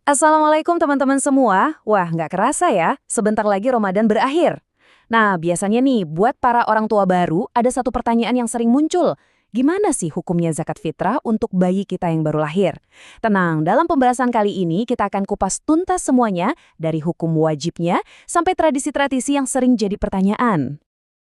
Assalamualaikum teman-teman semua. Wah, nggak kerasa ya, sebentar lagi Ramadan berakhir. Nah, biasanya nih, buat para orang tua baru, ada satu pertanyaan yang sering muncul. Gimana sih hukumnya zakat fitrah untuk bayi kita yang baru lahir? Tenang, dalam pembahasan kali ini kita akan kupas tuntas semuanya, dari hukum wajibnya sampai tradisi-tradisi yang sering jadi pertanyaan.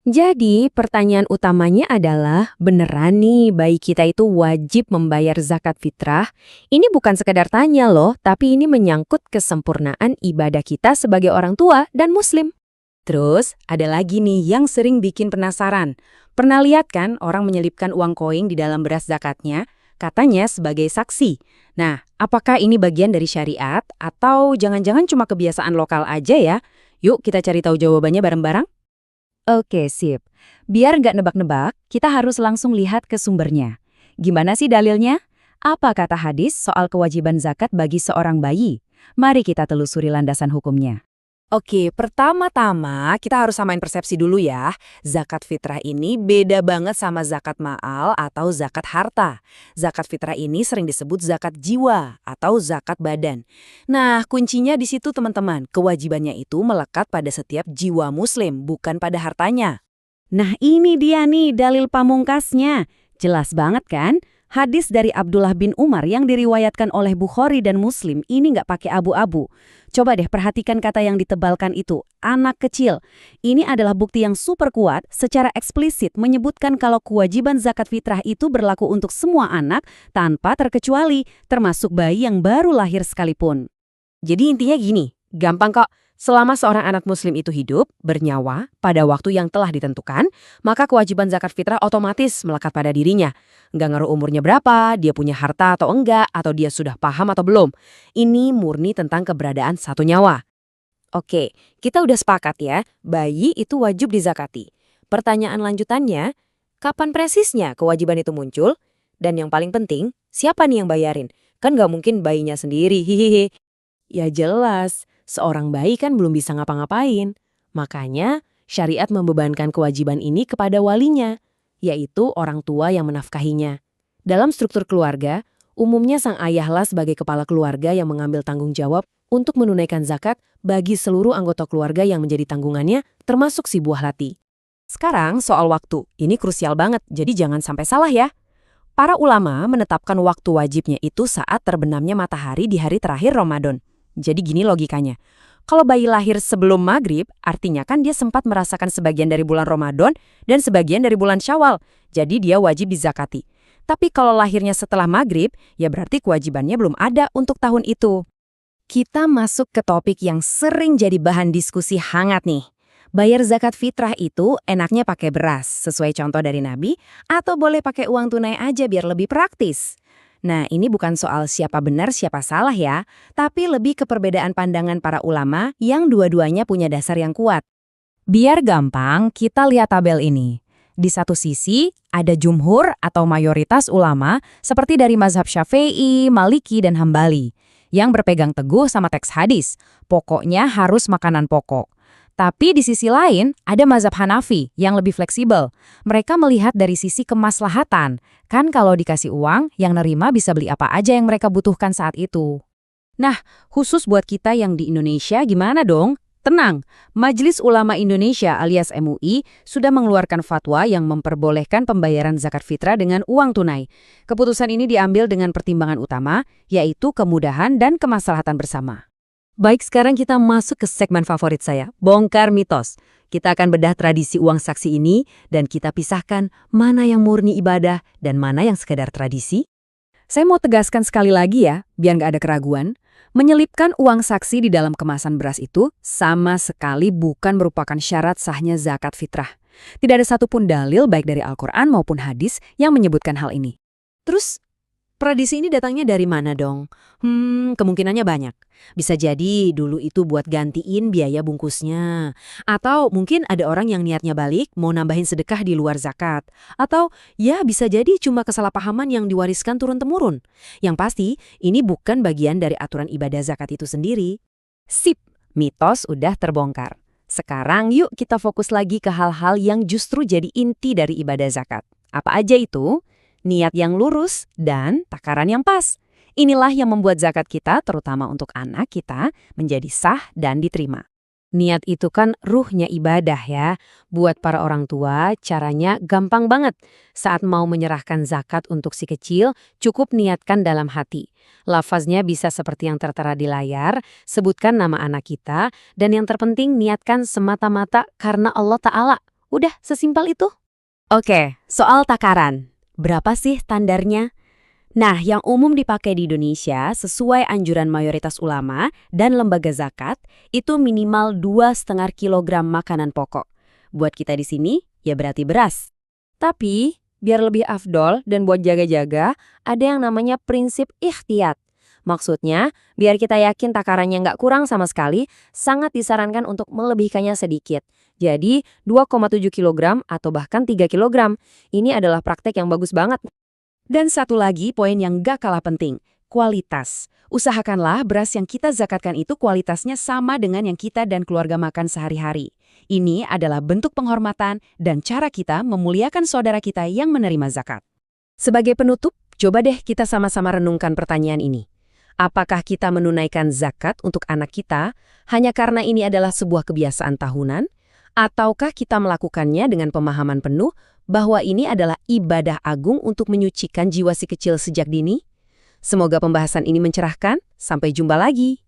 Jadi, pertanyaan utamanya adalah, beneran nih bayi kita itu wajib membayar zakat fitrah? Ini bukan sekedar tanya loh, tapi ini menyangkut kesempurnaan ibadah kita sebagai orang tua dan muslim. Terus, ada lagi nih yang sering bikin penasaran. Pernah lihat kan orang menyelipkan uang koin di dalam beras zakatnya, katanya sebagai saksi. Nah, apakah ini bagian dari syariat atau jangan-jangan cuma kebiasaan lokal aja ya? Yuk kita cari tahu jawabannya bareng-bareng. Oke, sip. Biar nggak nebak-nebak, kita harus langsung lihat ke sumbernya. Gimana sih dalilnya? Apa kata hadis soal kewajiban zakat bagi seorang bayi? Mari kita telusuri landasan hukumnya. Oke, pertama-tama kita harus samain persepsi dulu ya. Zakat fitrah ini beda banget sama zakat ma'al atau zakat harta. Zakat fitrah ini sering disebut zakat jiwa atau zakat badan. Nah, kuncinya di situ teman-teman. Kewajibannya itu melekat pada setiap jiwa muslim, bukan pada hartanya. Nah ini dia nih dalil pamungkasnya. Jelas banget kan? Hadis dari Abdullah bin Umar yang diriwayatkan oleh Bukhari dan Muslim ini nggak pakai abu-abu. Coba deh perhatikan kata yang ditebalkan itu, anak kecil. Ini adalah bukti yang super kuat secara eksplisit menyebutkan kalau kewajiban zakat fitrah itu berlaku untuk semua anak tanpa terkecuali, termasuk bayi yang baru lahir sekalipun. Jadi intinya gini, gampang kok. Selama seorang anak muslim itu hidup, bernyawa, pada waktu yang telah ditentukan, maka kewajiban zakat fitrah otomatis melekat pada dirinya. Nggak ngaruh umurnya berapa, dia punya harta atau enggak, atau dia sudah paham atau belum. Ini murni tentang keberadaan satu nyawa. Oke, kita udah sepakat ya, bayi itu wajib dizakati. Pertanyaan lanjutannya, kapan presisnya kewajiban itu muncul? Dan yang paling penting, siapa nih yang bayarin? Kan nggak mungkin bayinya sendiri, hihihi. Ya jelas, seorang bayi kan belum bisa ngapa-ngapain. Makanya, syariat membebankan kewajiban ini kepada walinya, yaitu orang tua yang menafkahinya. Dalam struktur keluarga, umumnya sang ayahlah sebagai kepala keluarga yang mengambil tanggung jawab untuk menunaikan zakat bagi seluruh anggota keluarga yang menjadi tanggungannya, termasuk si buah hati. Sekarang soal waktu, ini krusial banget, jadi jangan sampai salah ya. Para ulama menetapkan waktu wajibnya itu saat terbenamnya matahari di hari terakhir Ramadan. Jadi gini logikanya, kalau bayi lahir sebelum maghrib, artinya kan dia sempat merasakan sebagian dari bulan Ramadan dan sebagian dari bulan Syawal, jadi dia wajib dizakati. Tapi kalau lahirnya setelah maghrib, ya berarti kewajibannya belum ada untuk tahun itu. Kita masuk ke topik yang sering jadi bahan diskusi hangat nih. Bayar zakat fitrah itu enaknya pakai beras, sesuai contoh dari Nabi, atau boleh pakai uang tunai aja biar lebih praktis. Nah, ini bukan soal siapa benar siapa salah ya, tapi lebih ke perbedaan pandangan para ulama yang dua-duanya punya dasar yang kuat. Biar gampang, kita lihat tabel ini. Di satu sisi, ada jumhur atau mayoritas ulama seperti dari mazhab Syafi'i, Maliki, dan Hambali, yang berpegang teguh sama teks hadis, pokoknya harus makanan pokok. Tapi di sisi lain, ada mazhab Hanafi yang lebih fleksibel. Mereka melihat dari sisi kemaslahatan. Kan kalau dikasih uang, yang nerima bisa beli apa aja yang mereka butuhkan saat itu. Nah, khusus buat kita yang di Indonesia gimana dong? Tenang, Majelis Ulama Indonesia alias MUI sudah mengeluarkan fatwa yang memperbolehkan pembayaran zakat fitrah dengan uang tunai. Keputusan ini diambil dengan pertimbangan utama, yaitu kemudahan dan kemaslahatan bersama. Baik, sekarang kita masuk ke segmen favorit saya, bongkar mitos. Kita akan bedah tradisi uang saksi ini dan kita pisahkan mana yang murni ibadah dan mana yang sekedar tradisi. Saya mau tegaskan sekali lagi ya, biar nggak ada keraguan. Menyelipkan uang saksi di dalam kemasan beras itu sama sekali bukan merupakan syarat sahnya zakat fitrah. Tidak ada satupun dalil baik dari Al-Quran maupun hadis yang menyebutkan hal ini. Terus, tradisi ini datangnya dari mana dong? Kemungkinannya banyak. Bisa jadi dulu itu buat gantiin biaya bungkusnya. Atau mungkin ada orang yang niatnya balik mau nambahin sedekah di luar zakat. Atau ya bisa jadi cuma kesalahpahaman yang diwariskan turun-temurun. Yang pasti ini bukan bagian dari aturan ibadah zakat itu sendiri. Sip, mitos udah terbongkar. Sekarang yuk kita fokus lagi ke hal-hal yang justru jadi inti dari ibadah zakat. Apa aja itu? Niat yang lurus dan takaran yang pas. Inilah yang membuat zakat kita, terutama untuk anak kita, menjadi sah dan diterima. Niat itu kan ruhnya ibadah ya. Buat para orang tua, caranya gampang banget. Saat mau menyerahkan zakat untuk si kecil, cukup niatkan dalam hati. Lafaznya bisa seperti yang tertera di layar, sebutkan nama anak kita, dan yang terpenting niatkan semata-mata karena Allah Ta'ala. Udah, sesimpel itu. Oke, soal takaran. Berapa sih standarnya? Nah, yang umum dipakai di Indonesia sesuai anjuran mayoritas ulama dan lembaga zakat itu minimal 2,5 kilogram makanan pokok. Buat kita di sini, ya berarti beras. Tapi, biar lebih afdol dan buat jaga-jaga, ada yang namanya prinsip ikhtiyat. Maksudnya, biar kita yakin takarannya nggak kurang sama sekali, sangat disarankan untuk melebihkannya sedikit. Jadi, 2,7 kilogram atau bahkan 3 kilogram. Ini adalah praktek yang bagus banget. Dan satu lagi poin yang gak kalah penting, kualitas. Usahakanlah beras yang kita zakatkan itu kualitasnya sama dengan yang kita dan keluarga makan sehari-hari. Ini adalah bentuk penghormatan dan cara kita memuliakan saudara kita yang menerima zakat. Sebagai penutup, coba deh kita sama-sama renungkan pertanyaan ini. Apakah kita menunaikan zakat untuk anak kita hanya karena ini adalah sebuah kebiasaan tahunan? Ataukah kita melakukannya dengan pemahaman penuh bahwa ini adalah ibadah agung untuk menyucikan jiwa si kecil sejak dini? Semoga pembahasan ini mencerahkan. Sampai jumpa lagi.